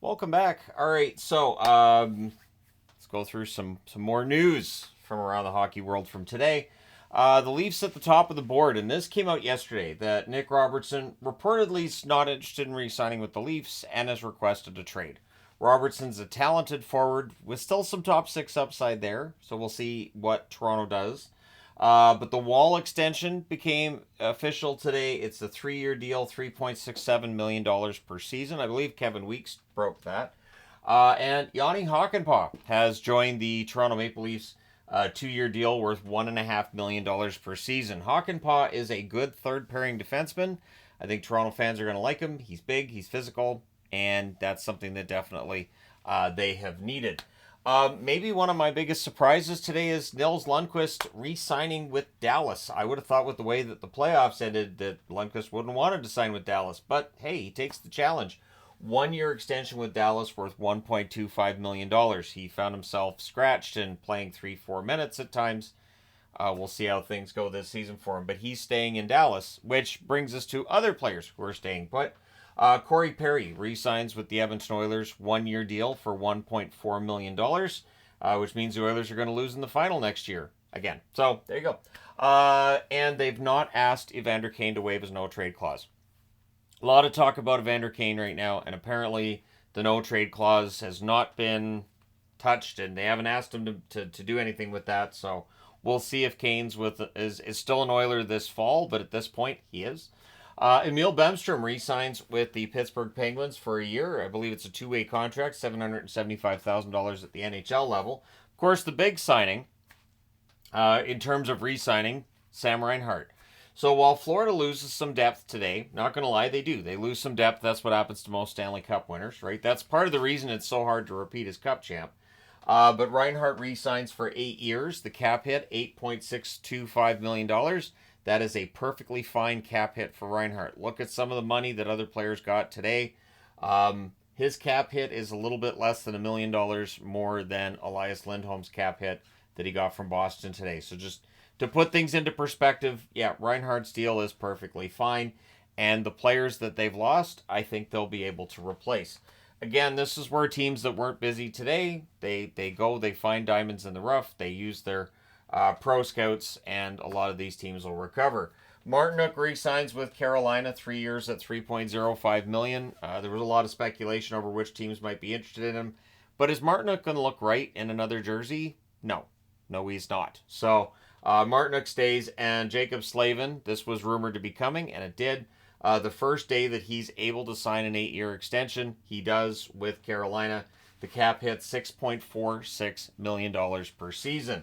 Welcome back. All right, so let's go through some more news from around the hockey world from today. The Leafs at the top of the board, and this came out yesterday that Nick Robertson reportedly is not interested in re-signing with the Leafs and has requested a trade. Robertson's a talented forward with still some top six upside there, so we'll see what Toronto does. But the Wall extension became official today. It's a 3-year deal, $3.67 million per season. I believe Kevin Weeks broke that. And Yanni Hakanpää has joined the Toronto Maple Leafs 2-year deal worth $1.5 million per season. Hakanpää is a good third pairing defenseman. I think Toronto fans are going to like him. He's big, he's physical, and that's something that definitely they have needed. Maybe one of my biggest surprises today is Nils Lundqvist re-signing with Dallas. I would have thought with the way that the playoffs ended that Lundqvist wouldn't have wanted to sign with Dallas, but hey, he takes the challenge. 1-year extension with Dallas worth $1.25 million. He found himself scratched and playing 3-4 minutes at times. We'll see how things go this season for him, but he's staying in Dallas, which brings us to other players who are staying put. Corey Perry re-signs with the Edmonton Oilers, 1-year deal for $1.4 million, which means the Oilers are going to lose in the final next year again. So there you go. And they've not asked Evander Kane to waive his no-trade clause. A lot of talk about Evander Kane right now, and apparently the no-trade clause has not been touched, and they haven't asked him to do anything with that. So we'll see if Kane's is still an Oiler this fall, but at this point he is. Emil Bemstrom re-signs with the Pittsburgh Penguins for a year. I believe it's a two-way contract, $775,000 at the NHL level. Of course, the big signing, in terms of re-signing, Sam Reinhart. So while Florida loses some depth today, not going to lie, they do. They lose some depth. That's what happens to most Stanley Cup winners, right? That's part of the reason it's so hard to repeat as Cup champ. But Reinhart re-signs for 8 years. The cap hit, $8.625 million. That is a perfectly fine cap hit for Reinhart. Look at some of the money that other players got today. His cap hit is a little bit less than $1 million more than Elias Lindholm's cap hit that he got from Boston today. So just to put things into perspective, yeah, Reinhardt's deal is perfectly fine. And the players that they've lost, I think they'll be able to replace. Again, this is where teams that weren't busy today, they go, they find diamonds in the rough, they use their pro scouts, and a lot of these teams will recover. Martinook re-signs with Carolina, 3 years at $3.05 million. There was a lot of speculation over which teams might be interested in him. But is Martinook going to look right in another jersey? No. No, he's not. So Martinook stays, and Jacob Slavin, this was rumored to be coming, and it did. The first day that he's able to sign an 8-year extension, he does with Carolina. The cap hits $6.46 million per season.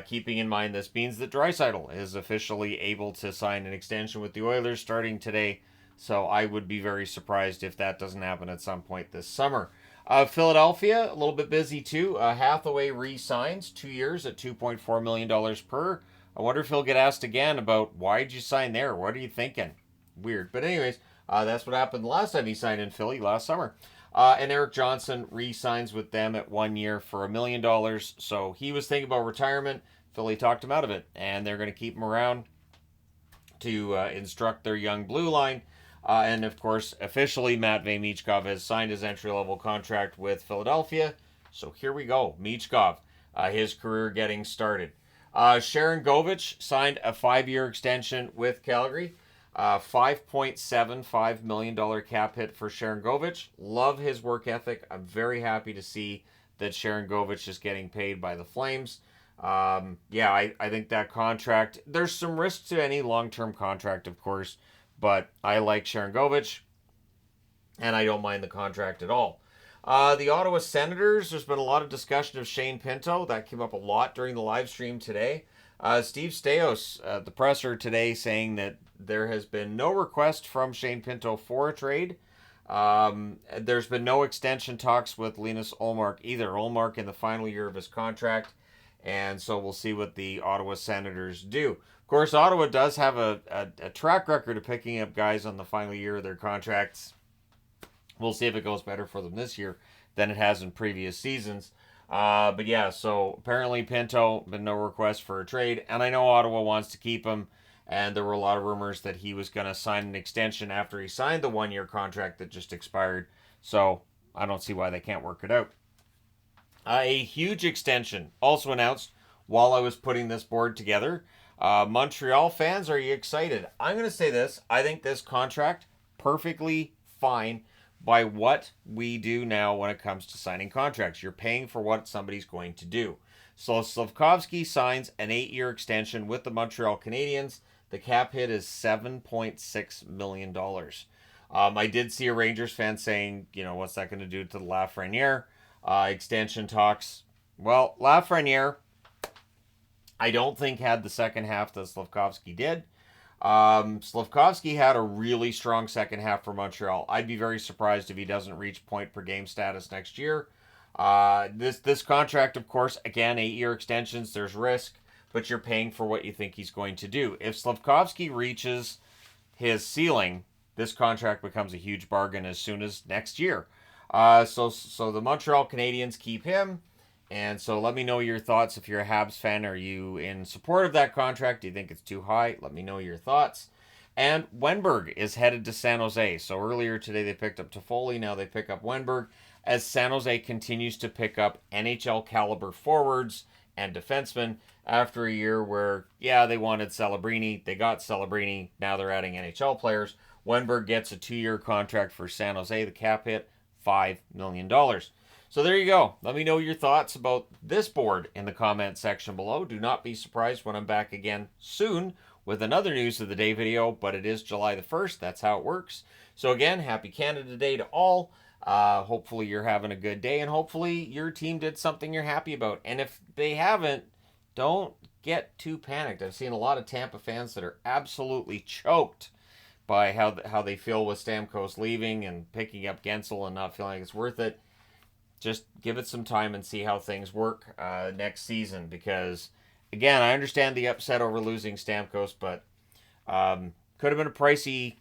Keeping in mind this means that Draisaitl is officially able to sign an extension with the Oilers starting today. So I would be very surprised if that doesn't happen at some point this summer. Philadelphia, a little bit busy too. Hathaway re-signs 2 years at $2.4 million per. I wonder if he'll get asked again about why'd you sign there? What are you thinking? Weird. But anyways, that's what happened the last time he signed in Philly last summer. And Eric Johnson re-signs with them at 1 year for $1 million. So he was thinking about retirement. Philly talked him out of it, and they're going to keep him around to instruct their young blue line. And of course, officially, Matvei Michkov has signed his entry-level contract with Philadelphia. So here we go, Michkov, his career getting started. Sharon Govich signed a 5-year extension with Calgary. $5.75 million cap hit for Sharon Govich. Love his work ethic. I'm very happy to see that Sharon Govich is getting paid by the Flames. I think that contract, there's some risk to any long-term contract, of course, but I like Sharon Govich, and I don't mind the contract at all. The Ottawa Senators, there's been a lot of discussion of Shane Pinto. That came up a lot during the live stream today. Steve Staios, the presser today, saying that there has been no request from Shane Pinto for a trade. There's been no extension talks with Linus Ullmark either. Ullmark in the final year of his contract, and so we'll see what the Ottawa Senators do. Of course, Ottawa does have a track record of picking up guys on the final year of their contracts. We'll see if it goes better for them this year than it has in previous seasons. But yeah, so apparently Pinto, been no request for a trade, and I know Ottawa wants to keep him, and there were a lot of rumors that he was going to sign an extension after he signed the 1-year contract that just expired. So I don't see why they can't work it out. A huge extension also announced while I was putting this board together. Montreal fans, are you excited? I'm going to say this. I think this contract perfectly fine by what we do now when it comes to signing contracts. You're paying for what somebody's going to do. So Slafkovsky signs an 8-year extension with the Montreal Canadiens. The cap hit is $7.6 million. I did see a Rangers fan saying, what's that going to do to the Lafreniere extension talks? Well, Lafreniere, I don't think had the second half that Slafkovsky did. Slafkovsky had a really strong second half for Montreal. I'd be very surprised if he doesn't reach point per game status next year. This contract, of course, again, 8-year extensions, there's risk, but you're paying for what you think he's going to do. If Slafkovsky reaches his ceiling, this contract becomes a huge bargain as soon as next year. So the Montreal Canadiens keep him. And so let me know your thoughts. If you're a Habs fan, are you in support of that contract? Do you think it's too high? Let me know your thoughts. And Wenberg is headed to San Jose. So earlier today they picked up Toffoli. Now they pick up Wenberg as San Jose continues to pick up NHL caliber forwards and defensemen after a year where, they wanted Celebrini. They got Celebrini. Now they're adding NHL players. Wenberg gets a 2-year contract for San Jose. The cap hit, $5 million. So there you go. Let me know your thoughts about this board in the comment section below. Do not be surprised when I'm back again soon with another News of the Day video, but it is July the 1st. That's how it works. So again, happy Canada Day to all. Hopefully you're having a good day, and hopefully your team did something you're happy about. And if they haven't, don't get too panicked. I've seen a lot of Tampa fans that are absolutely choked by how they feel with Stamkos leaving and picking up Gensel and not feeling like it's worth it. Just give it some time and see how things work next season. Because, again, I understand the upset over losing Stamkos, but could have been a pricey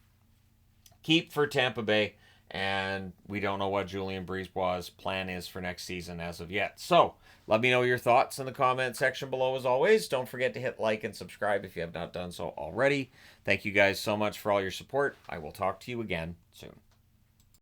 keep for Tampa Bay. And we don't know what Julien Brisebois' plan is for next season as of yet. So, let me know your thoughts in the comment section below as always. Don't forget to hit like and subscribe if you have not done so already. Thank you guys so much for all your support. I will talk to you again soon.